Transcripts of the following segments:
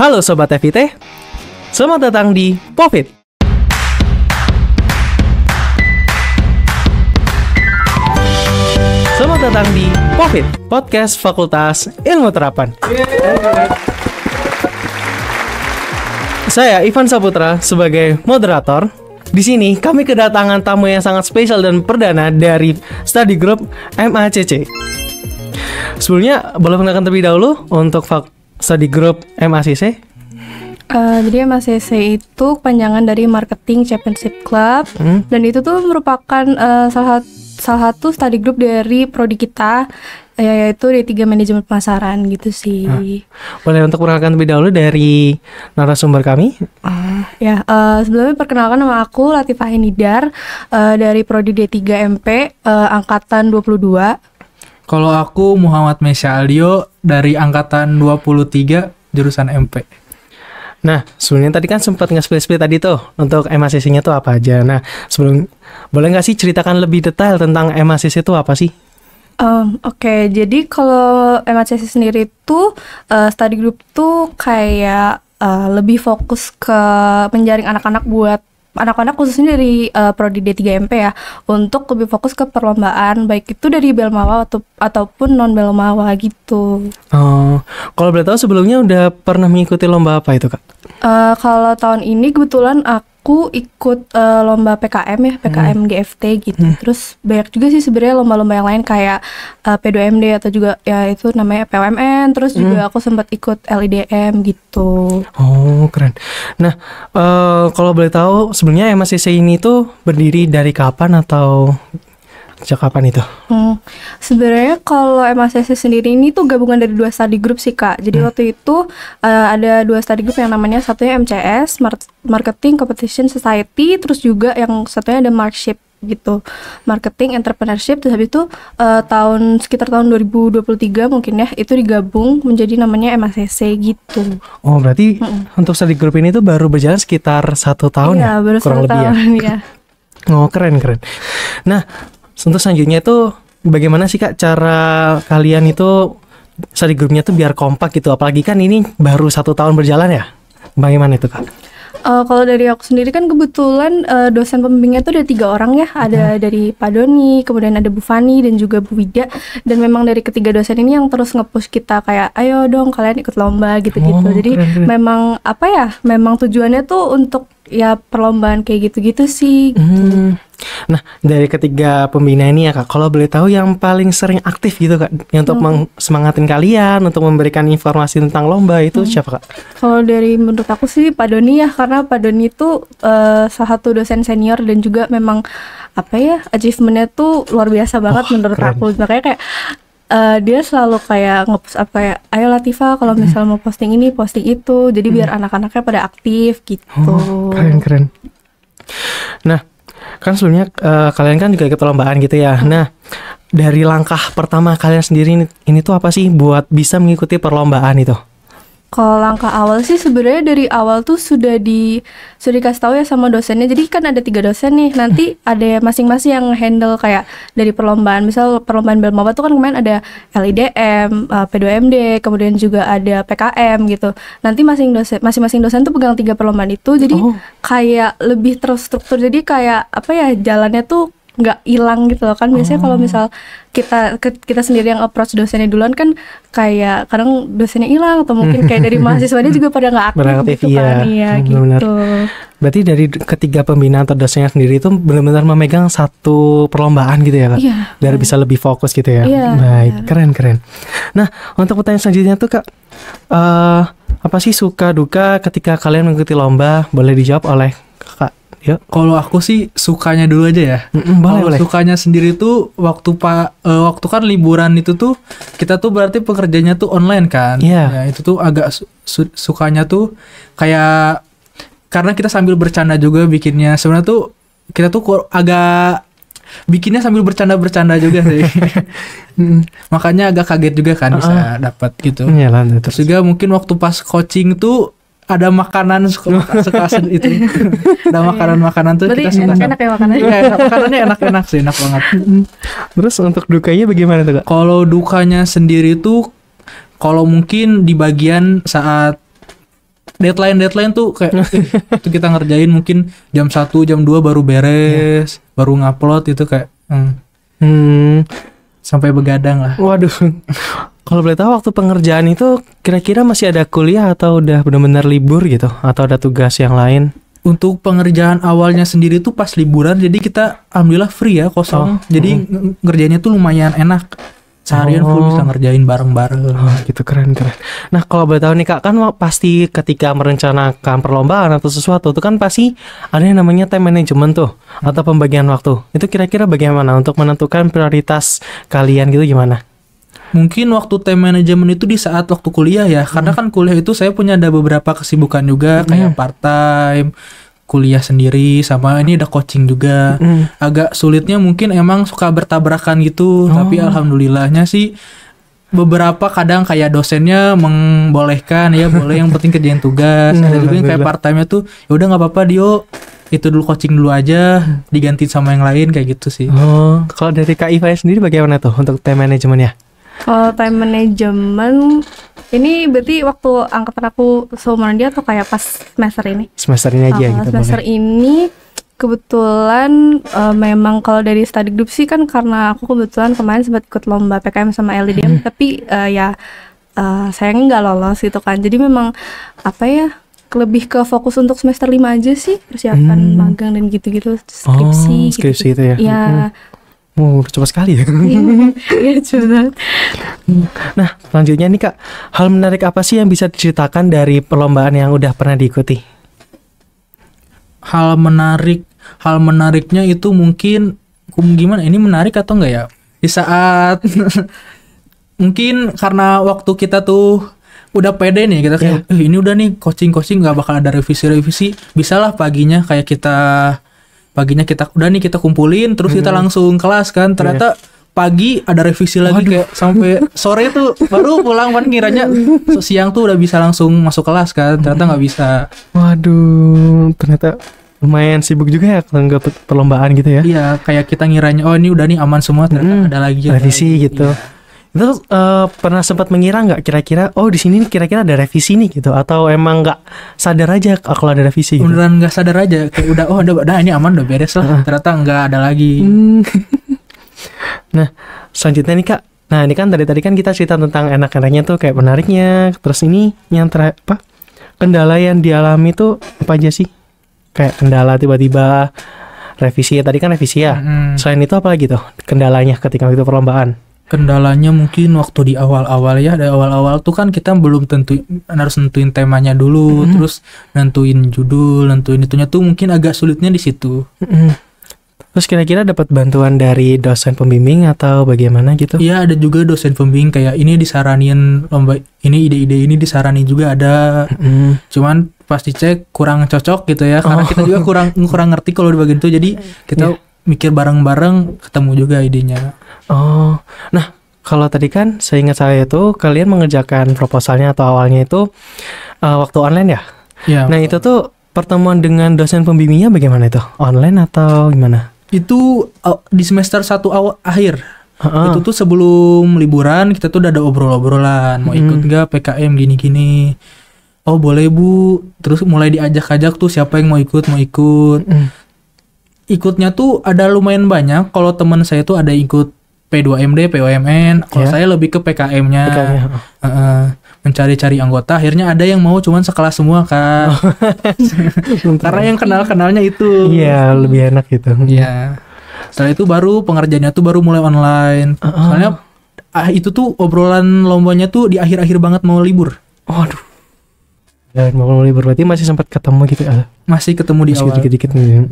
Halo Sobat FIT, selamat datang di Pofit. Selamat datang di Pofit, podcast Fakultas Ilmu Terapan. Saya Ivan Saputra sebagai moderator. Di sini kami kedatangan tamu yang sangat spesial dan perdana dari study group MACC. Sebelumnya boleh perkenalkan terlebih dahulu untuk study group MACC. Jadi MACC itu kepanjangan dari Marketing Championship Club, dan itu tuh merupakan salah satu study group dari prodi kita, yaitu D3 Manajemen Pemasaran gitu sih. Boleh untuk perkenalkan terlebih dahulu dari narasumber kami? Sebelumnya perkenalkan, nama aku Latifah Henidar, dari prodi D3 MP, angkatan 22. Kalau aku Muhammad Mesya Aldio dari angkatan 23 jurusan MP. Nah, sebelumnya tadi kan sempat nge-split tadi tuh untuk MACC-nya tuh apa aja. Nah, boleh nggak sih ceritakan lebih detail tentang MACC itu apa sih? Oke, jadi kalau MACC sendiri tuh study group tuh kayak lebih fokus ke menjaring anak-anak khususnya dari prodi D3 MP ya, untuk lebih fokus ke perlombaan, baik itu dari Belmawa ataupun non Belmawa gitu. Kalau boleh tahu sebelumnya udah pernah mengikuti lomba apa itu, Kak? Kalau tahun ini kebetulan aku ikut lomba PKM ya, PKM GFT gitu. Terus banyak juga sih sebenarnya lomba-lomba yang lain kayak P2MD atau juga ya itu namanya PWMN. Terus juga aku sempat ikut LIDM gitu. Oh, keren. Nah, kalau boleh tahu sebelumnya MACC ini tuh berdiri dari kapan atau sejak kapan itu? Sebenarnya kalau MACC sendiri ini tuh gabungan dari dua study group sih, Kak. Jadi waktu itu ada dua study group yang namanya satunya MCS, Marketing Competition Society, terus juga yang satunya ada Markship gitu, Marketing Entrepreneurship. Terus habis itu sekitar tahun 2023 mungkin ya, itu digabung menjadi namanya MACC gitu. Oh, berarti untuk study group ini tuh baru berjalan sekitar 1 tahun ya? Baru kurang 1 lebih tahun ya. Oh, keren. Nah, untuk selanjutnya itu bagaimana sih, Kak, cara kalian itu study groupnya tuh biar kompak gitu, apalagi kan ini baru 1 tahun berjalan ya? Bagaimana itu, Kak? Kalau dari aku sendiri kan kebetulan dosen pembimbingnya tuh ada 3 orang ya, ada dari Pak Doni, kemudian ada Bu Fani dan juga Bu Wida. Dan memang dari ketiga dosen ini yang terus nge-push kita kayak ayo dong kalian ikut lomba gitu-gitu. Jadi keren. memang memang tujuannya tuh untuk ya perlombaan kayak gitu-gitu sih gitu. Nah, dari ketiga pembina ini ya, Kak, kalau boleh tahu yang paling sering aktif gitu, Kak, yang untuk semangatin kalian untuk memberikan informasi tentang lomba itu siapa, Kak? Kalau dari menurut aku sih Pak Doni ya, karena Pak Doni itu salah satu dosen senior dan juga memang achievementnya tuh luar biasa banget menurut keren. aku. Makanya kayak dia selalu kayak nge-post kayak ayo Latifah kalau misal mau posting ini posting itu, jadi biar anak-anaknya pada aktif gitu. Keren. Nah, kan sebelumnya kalian kan juga ikut perlombaan gitu ya. Nah, dari langkah pertama kalian sendiri ini tuh apa sih buat bisa mengikuti perlombaan itu? Kalau langkah awal sih sebenarnya dari awal tuh sudah dikasih tahu ya sama dosennya. Jadi kan ada 3 dosen nih. Nanti ada masing-masing yang handle kayak dari perlombaan. Misal perlombaan Belmawa tuh kan kemarin ada LIDM, P2MD, kemudian juga ada PKM gitu. Nanti masing-masing dosen tuh pegang 3 perlombaan itu. Jadi kayak lebih terstruktur. Jadi kayak jalannya tuh nggak hilang gitu loh kan. Biasanya kalau misal kita sendiri yang approach dosennya duluan kan kayak kadang dosennya hilang atau mungkin kayak dari mahasiswanya juga pada nggak aktif gitu kan. Iya gitu. Berarti dari ketiga pembina atau dosennya sendiri itu benar-benar memegang satu perlombaan gitu ya, Kak? Iya. Biar bisa lebih fokus gitu ya. Iya. Baik, keren. Nah, untuk pertanyaan selanjutnya tuh, Kak, apa sih suka duka ketika kalian mengikuti lomba? Boleh dijawab oleh Kak. Yuk. Kalau aku sih sukanya dulu aja ya. Boleh. Sukanya sendiri tuh waktu kan liburan itu tuh kita tuh berarti pekerjaannya tuh online kan. Iya. Ya, itu tuh agak sukanya tuh kayak karena kita sambil bercanda juga bikinnya. Sebenarnya tuh kita tuh agak bikinnya sambil bercanda juga sih. Makanya agak kaget juga kan bisa dapat gitu. Terus juga mungkin waktu pas coaching tuh ada makanan suka itu. Ada makanan tuh berarti kita suka. Enak ya makanannya. Iya, makanannya enak sih, enak banget. Terus untuk dukanya bagaimana tuh, Kak? Kalau dukanya sendiri tuh kalau mungkin di bagian saat deadline tuh kayak itu kita ngerjain mungkin jam 1 jam 2 baru beres, baru ngupload itu kayak sampai begadang lah. Waduh. Kalau boleh tahu waktu pengerjaan itu kira-kira masih ada kuliah atau udah benar-benar libur gitu atau ada tugas yang lain? Untuk pengerjaan awalnya sendiri tuh pas liburan, jadi kita alhamdulillah free ya, kosong. Jadi ngerjainnya tuh lumayan enak. Seharian full bisa ngerjain bareng-bareng. Gitu, keren. Nah, kalau boleh tahu nih Kak, kan pasti ketika merencanakan perlombaan atau sesuatu itu kan pasti ada yang namanya time management tuh atau pembagian waktu. Itu kira-kira bagaimana untuk menentukan prioritas kalian gitu gimana? Mungkin waktu time management itu di saat waktu kuliah ya, karena kan kuliah itu saya punya ada beberapa kesibukan juga kayak part time, kuliah sendiri, sama ini ada coaching juga. Agak sulitnya mungkin emang suka bertabrakan gitu, tapi alhamdulillahnya sih beberapa kadang kayak dosennya membolehkan ya, boleh yang penting kerjain tugas. Ada juga yang kayak part time-nya tuh ya udah nggak apa-apa Dio, itu dulu coaching dulu aja, diganti sama yang lain kayak gitu sih. Kalau dari Kak Iva sendiri bagaimana tuh untuk time managementnya? Kalau time management ini berarti waktu angkatan aku seumuran dia atau kayak pas semester ini? Semester ini aja gitu. Semester ini kebetulan memang kalau dari study group sih kan karena aku kebetulan kemarin sempat ikut lomba PKM sama LDDM tapi sayangnya nggak lolos gitu kan. Jadi memang apa ya, lebih ke fokus untuk semester 5 aja sih, persiapan magang dan gitu-gitu, skripsi gitu. Itu ya. Ya. Coba sekali ya. Iya, coba. Nah, selanjutnya nih Kak, hal menarik apa sih yang bisa diceritakan dari perlombaan yang udah pernah diikuti? Hal menariknya itu mungkin gimana? Ini menarik atau enggak ya? Di saat mungkin karena waktu kita tuh udah pede nih, kita kayak ini udah nih coaching nggak bakal ada revisi, bisalah paginya kita udah nih kita kumpulin terus kita langsung kelas kan, ternyata pagi ada revisi lagi. Kayak sampai sore tuh baru pulang kan, kiranya siang tuh udah bisa langsung masuk kelas kan, ternyata nggak bisa. Waduh, ternyata lumayan sibuk juga ya kalau nggak perlombaan gitu ya. Iya, kayak kita ngiranya ini udah nih aman semua, ternyata ada lagi revisi gitu. Iya. Itu pernah sempat mengira nggak kira-kira di sini kira-kira ada revisi nih gitu, atau emang nggak sadar aja kalau ada revisi gitu? Beneran nggak sadar aja, kayak udah ini aman, udah beres lah, ternyata nggak ada lagi. Nah, selanjutnya nih Kak, nah ini kan tadi kan kita cerita tentang enak-enaknya tuh kayak menariknya, terus ini yang kendala yang dialami tuh apa aja sih? Kayak kendala tiba-tiba revisi, tadi kan revisi ya. Selain itu apa lagi tuh kendalanya ketika itu perlombaan? Kendalanya mungkin waktu di awal-awal ya, dari awal-awal tuh kan kita belum harus nentuin temanya dulu, terus nentuin judul, nentuin itunya tuh mungkin agak sulitnya di situ. Terus kira-kira dapat bantuan dari dosen pembimbing atau bagaimana gitu? Iya, ada juga dosen pembimbing kayak ini disaranin lomba ini, ide-ide ini disaranin juga ada. Cuman pasti cek kurang cocok gitu ya, karena kita juga kurang ngerti kalau di bagian itu, jadi kita mikir bareng-bareng, ketemu juga idenya. Nah kalau tadi kan seingat saya itu kalian mengerjakan proposalnya atau awalnya itu waktu online ya? Iya. Nah itu tuh pertemuan dengan dosen pembimbingnya bagaimana itu? Online atau gimana? Itu di semester 1 akhir. Itu tuh sebelum liburan kita tuh udah ada obrol-obrolan, mau ikut nggak PKM gini-gini. Oh boleh Bu. Terus mulai diajak-ajak tuh siapa yang mau ikut. Ikutnya tuh ada lumayan banyak. Kalau teman saya tuh ada ikut P2MD, POMN. Kalau saya lebih ke PKM-nya. Mencari-cari anggota. Akhirnya ada yang mau cuman sekelas semua kan. Karena yang kenal-kenalnya itu. Iya, lebih enak gitu. Iya. Setelah itu baru pengerjaannya tuh baru mulai online. Soalnya itu tuh obrolan lombanya tuh di akhir-akhir banget mau libur. Waduh. Dan mau libur berarti masih sempat ketemu gitu ya? Masih ketemu di awal. Dikit-dikit nih.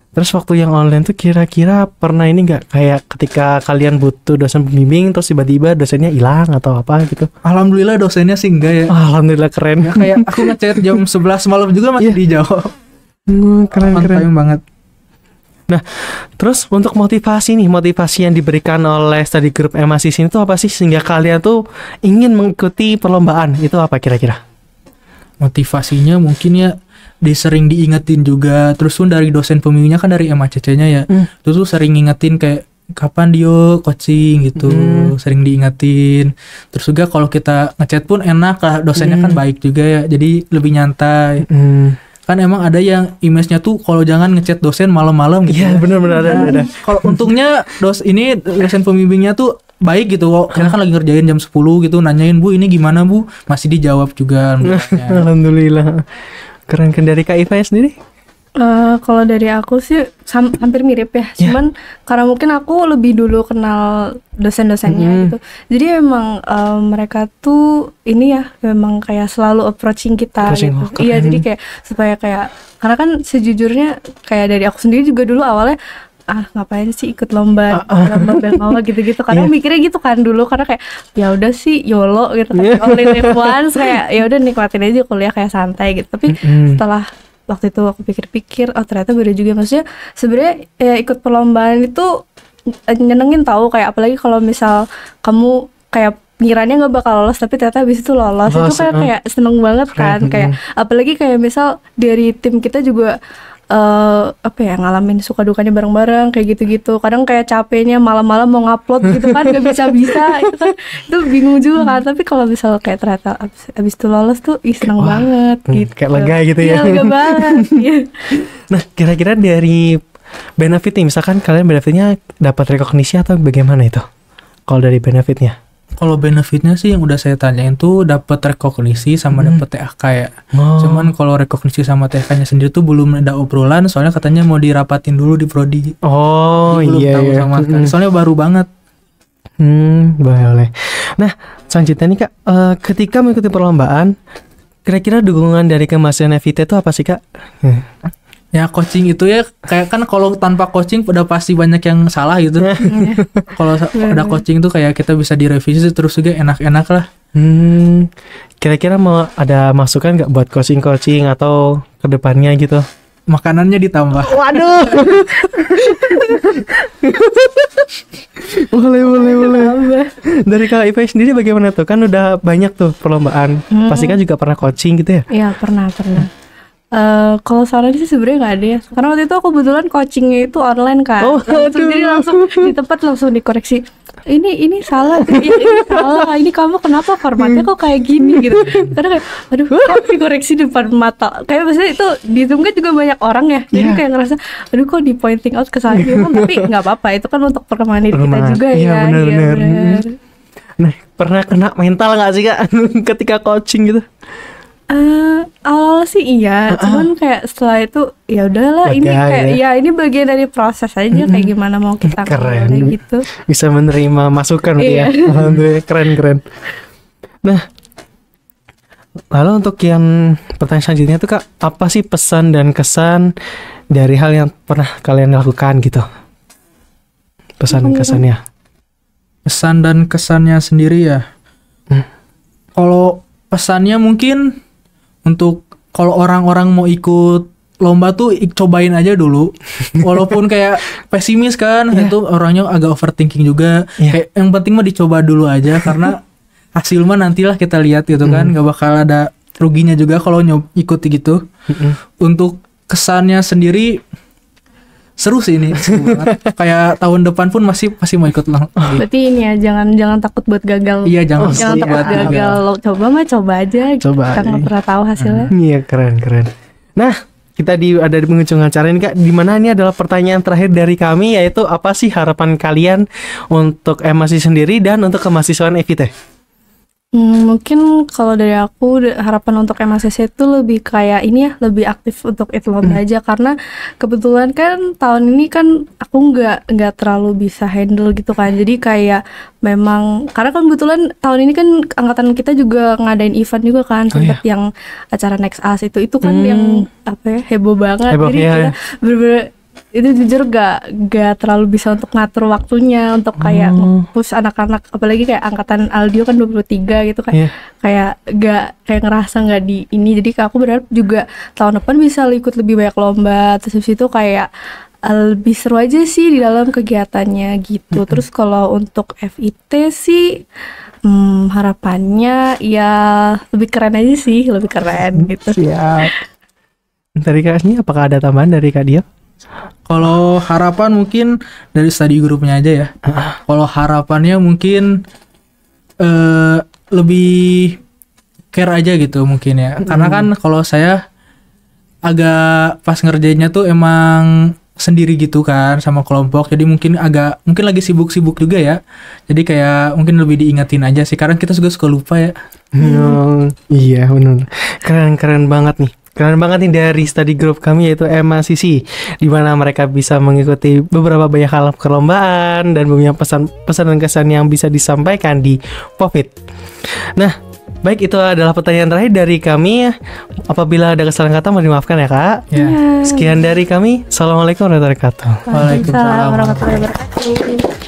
Terus waktu yang online tuh kira-kira pernah ini nggak kayak ketika kalian butuh dosen pembimbing terus tiba-tiba dosennya hilang atau apa gitu? Alhamdulillah dosennya sih enggak ya. Alhamdulillah keren. Ya, kayak aku ngechat jam 11 malam juga masih dijawab. Keren banget. Nah, terus untuk motivasi yang diberikan oleh study group MACC ini tuh apa sih sehingga kalian tuh ingin mengikuti perlombaan? Itu apa kira-kira? Motivasinya mungkin ya sering diingetin juga, terus tuh dari dosen pembimbingnya kan dari MACC-nya ya, terus tuh sering ngingetin kayak kapan Dio coaching gitu, sering diingetin. Terus juga kalau kita ngechat pun enak lah, dosennya kan baik juga ya, jadi lebih nyantai. Kan emang ada yang image-nya tuh kalau jangan ngechat dosen malam-malam gitu. Iya, benar-benar ada. Kalau untungnya dosen pembimbingnya tuh baik gitu. Kita kan lagi ngerjain jam 10 gitu, nanyain, "Bu, ini gimana, Bu?" Masih dijawab juga. Alhamdulillah. Keren kan. Dari Kak Iva sendiri? Kalau dari aku sih hampir mirip ya. Cuman karena mungkin aku lebih dulu kenal dosen-dosennya gitu. Jadi memang mereka tuh ini ya memang kayak selalu approaching kita gitu. Iya, jadi kayak supaya kayak karena kan sejujurnya kayak dari aku sendiri juga dulu awalnya ngapain sih ikut lomba bel gitu-gitu. Kadang mikirnya gitu kan dulu, karena kayak ya udah sih YOLO gitu kan. Only live once, kayak ya udah nikmatin aja kuliah kayak santai gitu. Tapi setelah waktu itu aku pikir-pikir, oh ternyata beda juga. Maksudnya sebenarnya ya, ikut perlombaan itu nyenengin tahu, kayak apalagi kalau misal kamu kayak ngiranya nggak bakal lolos tapi ternyata habis itu lolos. Itu kayak seneng banget kan. Kayak apalagi kayak misal dari tim kita juga ngalamin suka dukanya bareng-bareng kayak gitu-gitu. Kadang kayak capeknya malam-malam mau ngupload gitu kan, gak bisa-bisa itu kan, itu bingung juga kan. Tapi kalau misal kayak ternyata abis itu lolos tuh seneng banget gitu. Kayak lega gitu ya. Iya, lega banget. Nah, kira-kira dari benefitnya, misalkan kalian benefitnya dapat rekognisi atau bagaimana itu? Kalau dari benefitnya? Kalau benefitnya sih yang udah saya tanyain tuh dapat rekognisi sama dapat THK ya. Cuman kalau rekognisi sama THK-nya sendiri tuh belum ada obrolan, soalnya katanya mau dirapatin dulu di prodi. Belum tahu sama sekali. Soalnya baru banget. Boleh. Nah, selanjutnya nih Kak, ketika mengikuti perlombaan, kira-kira dukungan dari kemahasiswaan FIT itu apa sih Kak? Ya coaching itu ya kayak kan kalau tanpa coaching udah pasti banyak yang salah gitu. Kalau ada coaching tuh kayak kita bisa direvisi terus juga enak-enak lah. Kira-kira mau ada masukan nggak buat coaching atau kedepannya gitu? Makanannya ditambah. Waduh. boleh. Dari Kak Iva sendiri bagaimana tuh? Kan udah banyak tuh perlombaan. Pasti kan juga pernah coaching gitu ya? Iya, pernah. Kalau saran sih sebenarnya nggak ada ya, karena waktu itu aku kebetulan coachingnya itu online kan. Jadi langsung di tempat langsung dikoreksi. Ini salah, ini salah. Ini kamu kenapa formatnya kok kayak gini gitu. Karena kayak, aduh, kok dikoreksi depan mata. Kayak maksudnya itu di Zoom kan juga banyak orang ya. Jadi kayak ngerasa, aduh kok di pointing out ke saya. Tapi nggak apa-apa, itu kan untuk perkembangan diri kita juga ya. Benar. Nah, pernah kena mental nggak sih Kak ketika coaching gitu? Awal sih iya, cuman kayak setelah itu ya udahlah, ini kayak ya ini bagian dari proses aja, kayak gimana mau kita ngomongnya gitu. Bisa menerima masukan ya. Alhamdulillah, keren. Nah, lalu untuk yang pertanyaan selanjutnya tuh Kak, apa sih pesan dan kesan dari hal yang pernah kalian lakukan gitu? Pesan dan kesannya. Pesan dan kesannya sendiri ya. Kalau pesannya mungkin untuk kalau orang-orang mau ikut lomba tuh cobain aja dulu. Walaupun kayak pesimis kan, itu orangnya agak overthinking juga. Kayak yang penting mah dicoba dulu aja, karena hasil mah nantilah kita lihat gitu kan. Gak bakal ada ruginya juga kalau ikut gitu. Untuk kesannya sendiri seru sih ini, seru banget. Kayak tahun depan pun masih mau ikut lagi. Berarti ini ya, jangan takut buat gagal. Iya, jangan takut gagal. Lo coba aja. Kita nggak pernah tahu hasilnya. Iya, keren. Nah, kita ada di penghujung acara ini Kak, di mana ini adalah pertanyaan terakhir dari kami, yaitu apa sih harapan kalian untuk MAC sendiri dan untuk kemahasiswaan FIT? Mungkin kalau dari aku harapan untuk MACC itu lebih kayak ini ya, lebih aktif untuk ikut lomba aja, karena kebetulan kan tahun ini kan aku nggak terlalu bisa handle gitu kan. Jadi kayak memang karena kan kebetulan tahun ini kan angkatan kita juga ngadain event juga kan, sempat yang acara Next Us itu kan yang apa ya, heboh banget. Jadi kita bener-bener itu jujur gak terlalu bisa untuk ngatur waktunya untuk kayak nge-push anak-anak, apalagi kayak angkatan Aldio kan 23 gitu kan. Kayak kayak ngerasa gak di ini. Jadi aku berharap juga tahun depan bisa ikut lebih banyak lomba, terus habis itu kayak lebih seru aja sih di dalam kegiatannya gitu. Terus kalau untuk FIT sih harapannya ya lebih keren aja sih, lebih keren gitu. Siap. Dari Kak Asni, apakah ada tambahan dari Kak Dia? Kalau harapan mungkin dari study grupnya aja ya. Kalau harapannya mungkin lebih care aja gitu mungkin ya. Karena kan kalau saya agak pas ngerjainnya tuh emang sendiri gitu kan sama kelompok. Jadi mungkin lagi sibuk-sibuk juga ya. Jadi kayak mungkin lebih diingetin aja sih. Karena kita juga suka lupa ya. Iya benar. Keren banget nih. Keren banget nih dari study group kami yaitu MACC, di mana mereka bisa mengikuti beberapa banyak hal perlombaan dan punya pesan dan kesan yang bisa disampaikan di POVID. Nah, baik, itu adalah pertanyaan terakhir dari kami. Apabila ada kesalahan kata mohon dimaafkan ya Kak. Ya. Sekian dari kami. Assalamualaikum warahmatullahi wabarakatuh. Waalaikumsalam warahmatullahi wabarakatuh.